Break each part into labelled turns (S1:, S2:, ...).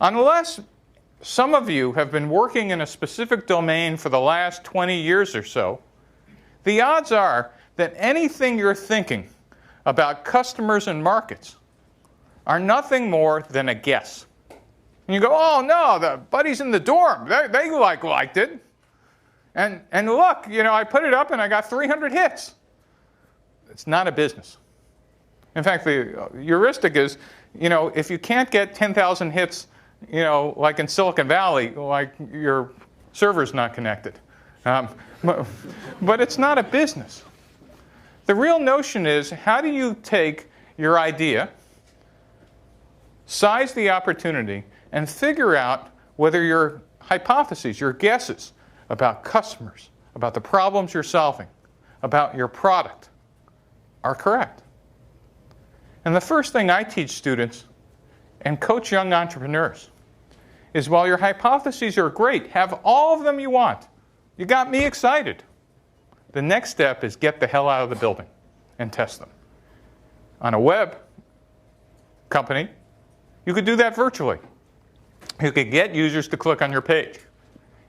S1: Unless some of you have been working in a specific domain for the last 20 years or so, the odds are that anything you're thinking about customers and markets are nothing more than a guess. And you go, oh no, the buddies in the dorm, they liked it. And look, I put it up and I got 300 hits. It's not a business. In fact, the heuristic is, if you can't get 10,000 hits, like in Silicon Valley, like your server's not connected. But it's not a business. The real notion is, how do you take your idea, size the opportunity, and figure out whether your hypotheses, your guesses about customers, about the problems you're solving, about your product are correct. And the first thing I teach students and coach young entrepreneurs is, while your hypotheses are great, have all of them you want. You got me excited. The next step is get the hell out of the building and test them. On a web company, you could do that virtually. You could get users to click on your page.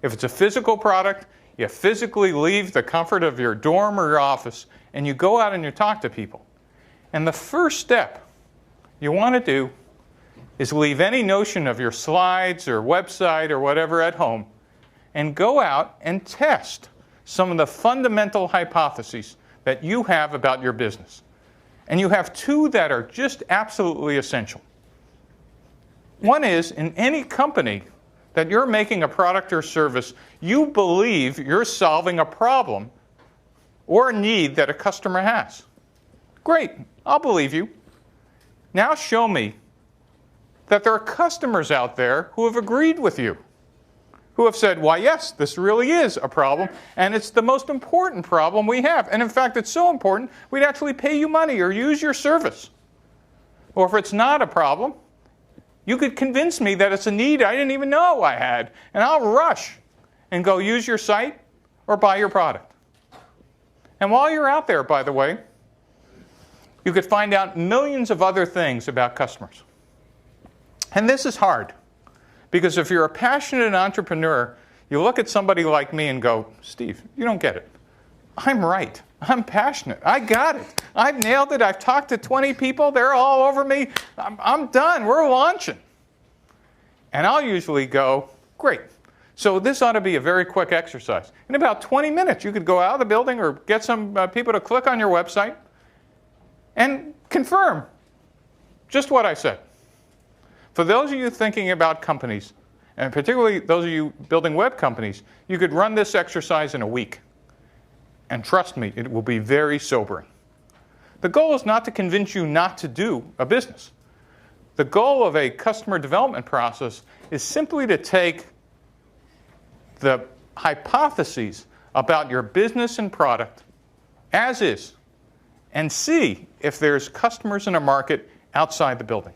S1: If it's a physical product, you physically leave the comfort of your dorm or your office, and you go out and you talk to people. And the first step you want to do is leave any notion of your slides or website or whatever at home, and go out and test some of the fundamental hypotheses that you have about your business. And you have two that are just absolutely essential. One is, in any company that you're making a product or service, you believe you're solving a problem or a need that a customer has. Great, I'll believe you. Now show me that there are customers out there who have agreed with you, who have said, why, yes, this really is a problem, and it's the most important problem we have. And in fact, it's so important, we'd actually pay you money or use your service. Or if it's not a problem, you could convince me that it's a need I didn't even know I had, and I'll rush and go use your site or buy your product. And while you're out there, by the way, you could find out millions of other things about customers. And this is hard, because if you're a passionate entrepreneur, you look at somebody like me and go, Steve, you don't get it. I'm right. I'm passionate. I got it. I've nailed it. I've talked to 20 people. They're all over me. I'm done. We're launching. And I'll usually go, great. So this ought to be a very quick exercise. In about 20 minutes, you could go out of the building or get some people to click on your website and confirm just what I said. For those of you thinking about companies, and particularly those of you building web companies, you could run this exercise in a week. And trust me, it will be very sobering. The goal is not to convince you not to do a business. The goal of a customer development process is simply to take the hypotheses about your business and product as is, and see if there's customers in a market outside the building.